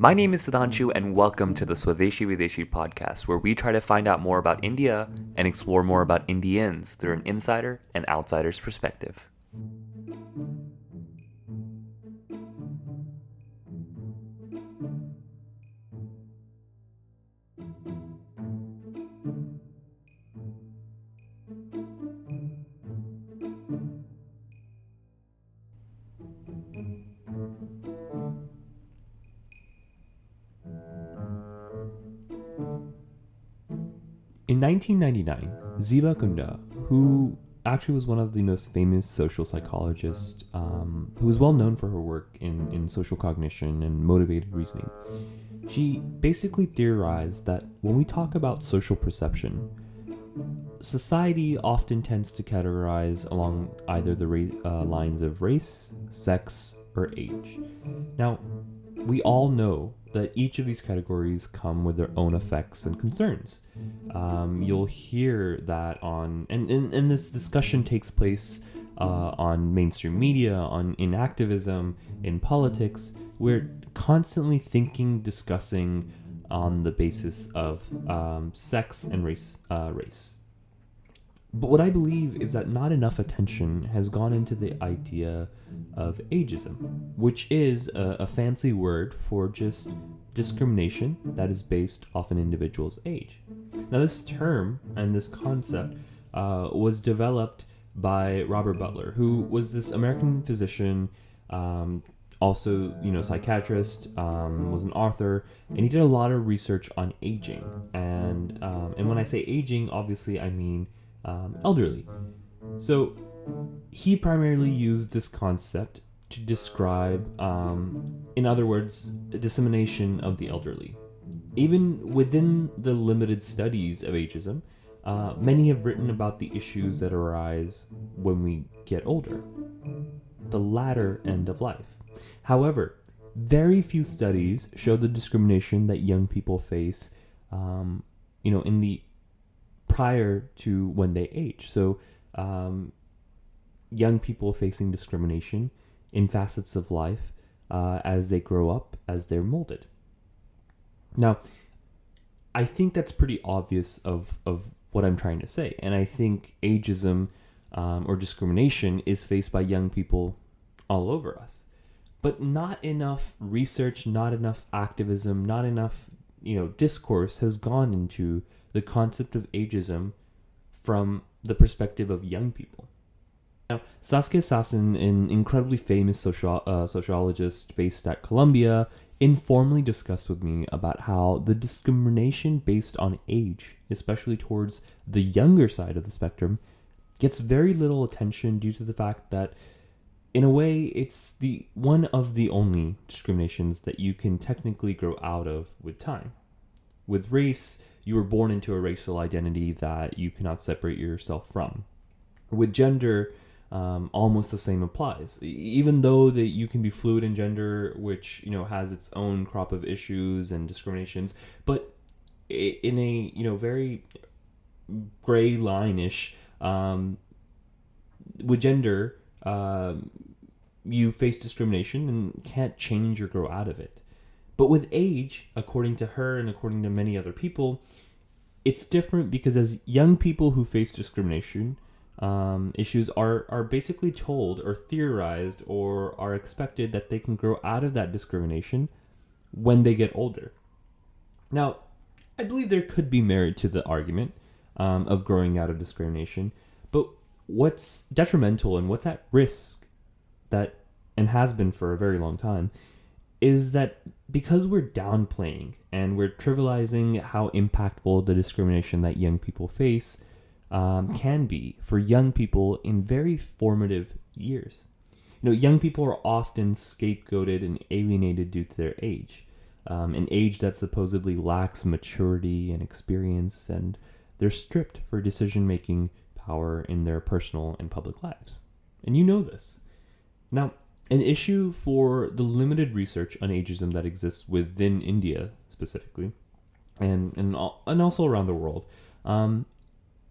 My name is Sudhanshu, and welcome to the Swadeshi Videshi podcast, where we try to find out more about India and explore more about Indians through an insider and outsider's perspective. In 1999, Ziva Kunda, who actually was one of the most famous social psychologists, who was well known for her work in social cognition and motivated reasoning, she basically theorized that when we talk about social perception, society often tends to categorize along either the lines of race, sex, or age. Now, we all know that each of these categories come with their own effects and concerns. You'll hear that and this discussion takes place on mainstream media, in activism, in politics. We're constantly thinking, discussing on the basis of sex and race. But what I believe is that not enough attention has gone into the idea of ageism, which is a fancy word for just discrimination that is based off an individual's age. Now, this term and this concept was developed by Robert Butler, who was this American physician, also psychiatrist, was an author, and he did a lot of research on aging. And when I say aging, obviously I mean elderly. So he primarily used this concept to describe, in other words, dissemination of the elderly. Even within the limited studies of ageism, many have written about the issues that arise when we get older, the latter end of life. However, very few studies show the discrimination that young people face, in the prior to when they age. So, young people facing discrimination in facets of life as they grow up, as they're molded. Now, I think that's pretty obvious of what I'm trying to say. And I think ageism or discrimination is faced by young people all over us. But not enough research, not enough activism, not enough, discourse has gone into the concept of ageism from the perspective of young people. Now, Saskia Sassen, an incredibly famous sociologist based at Columbia, informally discussed with me about how the discrimination based on age, especially towards the younger side of the spectrum, gets very little attention due to the fact that, in a way, it's the one of the only discriminations that you can technically grow out of with time. With race, you were born into a racial identity that you cannot separate yourself from. With gender, almost the same applies. Even though that you can be fluid in gender, which has its own crop of issues and discriminations, but in a very gray line-ish, with gender, you face discrimination and can't change or grow out of it. But with age, according to her and according to many other people, it's different because as young people who face discrimination issues are basically told or theorized or are expected that they can grow out of that discrimination when they get older. Now, I believe there could be merit to the argument of growing out of discrimination, but what's detrimental and what's at risk that, and has been for a very long time, is that because we're downplaying and we're trivializing how impactful the discrimination that young people face can be for young people in very formative years. Young people are often scapegoated and alienated due to their age, an age that supposedly lacks maturity and experience, and they're stripped for decision-making power in their personal and public lives. And you know this. Now, an issue for the limited research on ageism that exists within India specifically, and also around the world,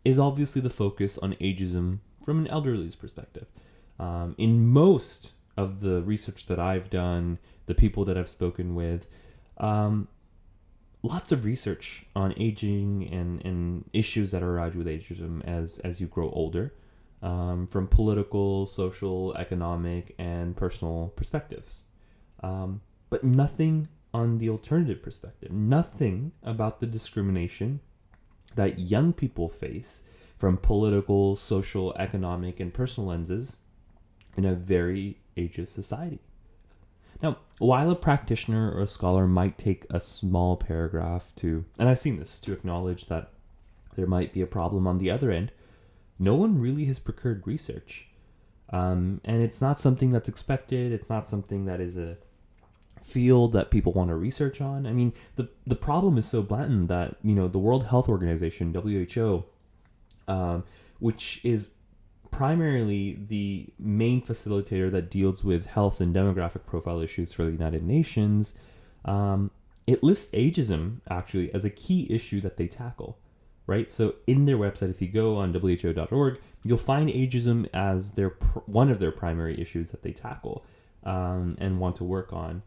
is obviously the focus on ageism from an elderly's perspective. In most of the research that I've done, the people that I've spoken with, Lots of research on aging and issues that arise with ageism as you grow older, from political, social, economic, and personal perspectives. But nothing on the alternative perspective. Nothing about the discrimination that young people face from political, social, economic, and personal lenses in a very ageist society. Now, while a practitioner or a scholar might take a small paragraph to, and I've seen this, to acknowledge that there might be a problem on the other end, no one really has procured research. And it's not something that's expected. It's not something that is a field that people want to research on. I mean, the problem is so blatant that, the World Health Organization, WHO, which is primarily the main facilitator that deals with health and demographic profile issues for the United Nations, it lists ageism actually as a key issue that they tackle, right? So in their website, if you go on who.org, you'll find ageism as one of their primary issues that they tackle and want to work on.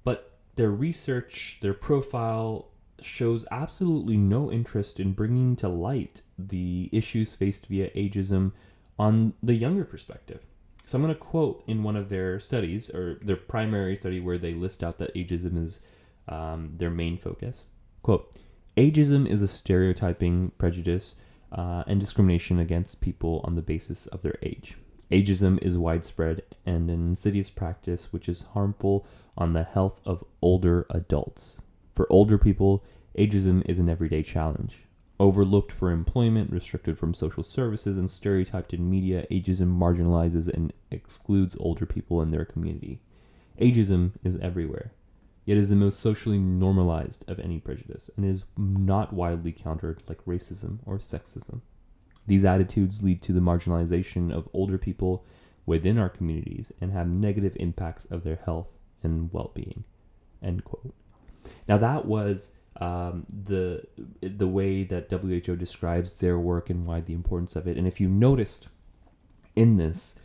But their research, their profile shows absolutely no interest in bringing to light the issues faced via ageism on the younger perspective. So I'm going to quote in one of their studies, or their primary study where they list out that ageism is their main focus. Quote, ageism is a stereotyping, prejudice, and discrimination against people on the basis of their age. Ageism is widespread and an insidious practice which is harmful on the health of older adults. For older people, ageism is an everyday challenge. Overlooked for employment, restricted from social services, and stereotyped in media, ageism marginalizes and excludes older people in their community. Ageism is everywhere, yet is the most socially normalized of any prejudice, and is not widely countered like racism or sexism. These attitudes lead to the marginalization of older people within our communities and have negative impacts of their health and well-being. End quote. Now that was the way that WHO describes their work and why the importance of it. And if you noticed in this,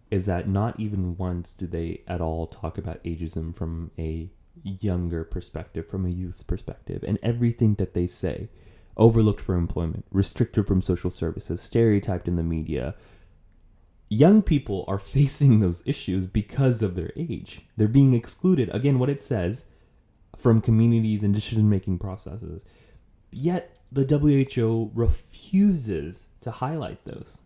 is that not even once do they at all talk about ageism from a younger perspective, from a youth's perspective. And everything that they say, overlooked for employment, restricted from social services, stereotyped in the media, young people are facing those issues because of their age. They're being excluded, again, what it says, from communities and decision-making processes. Yet the WHO refuses to highlight those.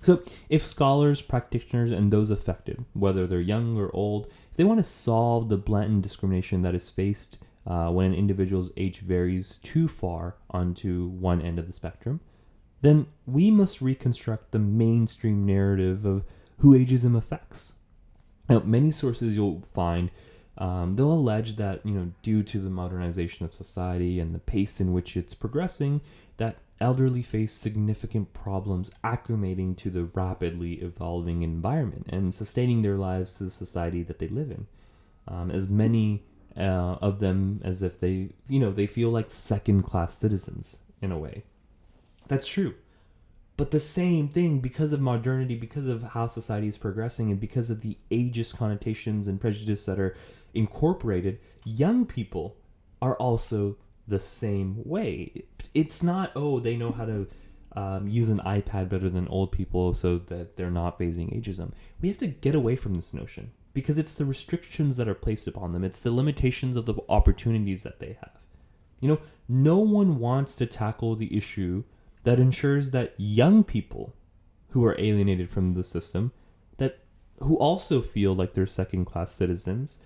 So if scholars, practitioners, and those affected, whether they're young or old, if they want to solve the blatant discrimination that is faced when an individual's age varies too far onto one end of the spectrum, then we must reconstruct the mainstream narrative of who ageism affects. Now, many sources you'll find they'll allege that, due to the modernization of society and the pace in which it's progressing, that elderly face significant problems acclimating to the rapidly evolving environment and sustaining their lives to the society that they live in. As many of them as if they feel like second-class citizens in a way. That's true. But the same thing, because of modernity, because of how society is progressing, and because of the ageist connotations and prejudice that are incorporated, young people are also the same way. It's not, they know how to use an iPad better than old people so that they're not facing ageism. We have to get away from this notion, because it's the restrictions that are placed upon them. It's the limitations of the opportunities that they have. No one wants to tackle the issue that ensures that young people who are alienated from the system, who also feel like they're second-class citizens,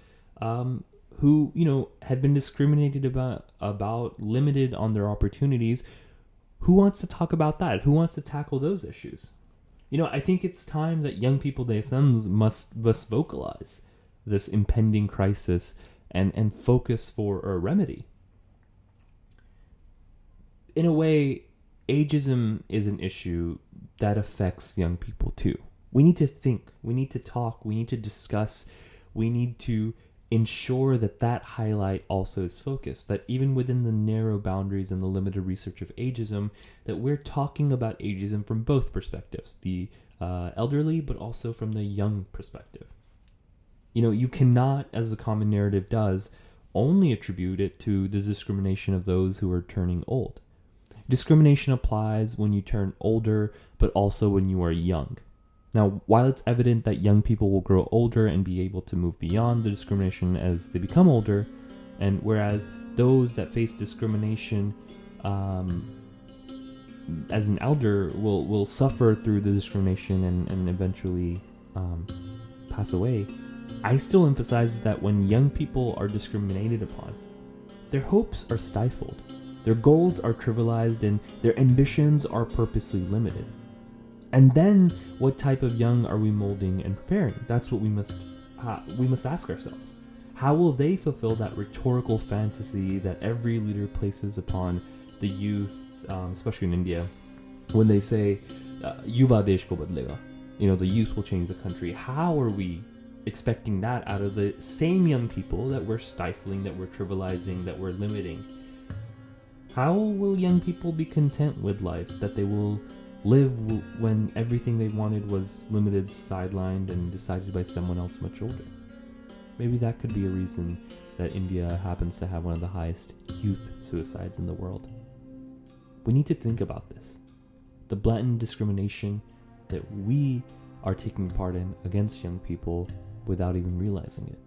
who have been discriminated about, limited on their opportunities, who wants to talk about that? Who wants to tackle those issues? I think it's time that young people themselves must vocalize this impending crisis and focus for a remedy. In a way, ageism is an issue that affects young people too. We need to think, we need to talk, we need to discuss, we need to ensure that highlight also is focused, that even within the narrow boundaries and the limited research of ageism, that we're talking about ageism from both perspectives, the elderly, but also from the young perspective. You cannot, as the common narrative does, only attribute it to the discrimination of those who are turning old. Discrimination applies when you turn older, but also when you are young. Now, while it's evident that young people will grow older and be able to move beyond the discrimination as they become older, and whereas those that face discrimination as an elder will suffer through the discrimination and eventually pass away, I still emphasize that when young people are discriminated upon, their hopes are stifled, their goals are trivialized, and their ambitions are purposely limited. And then, what type of young are we molding and preparing? That's what we must ask ourselves. How will they fulfill that rhetorical fantasy that every leader places upon the youth, especially in India, when they say, "Yuva desh ko badlega," the youth will change the country. How are we expecting that out of the same young people that we're stifling, that we're trivializing, that we're limiting? How will young people be content with life that they will live when everything they wanted was limited, sidelined, and decided by someone else much older? Maybe that could be a reason that India happens to have one of the highest youth suicides in the world. We need to think about this. The blatant discrimination that we are taking part in against young people without even realizing it.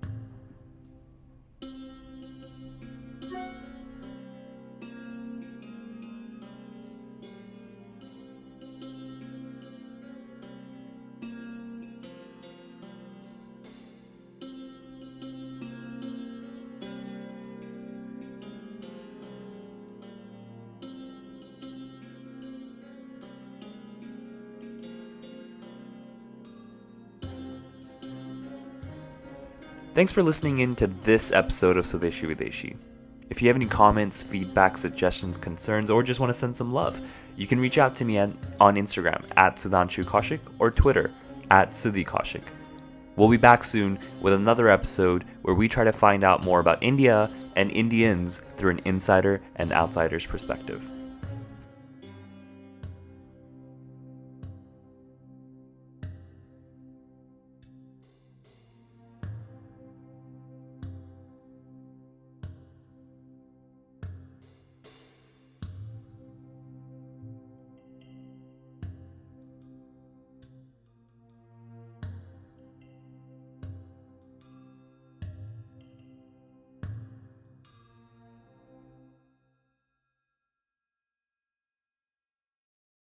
Thanks for listening in to this episode of Swadeshi Videshi. If you have any comments, feedback, suggestions, concerns, or just want to send some love, you can reach out to me on Instagram @Sudhanshu or Twitter @SudhiKaushik. We'll be back soon with another episode where we try to find out more about India and Indians through an insider and outsider's perspective.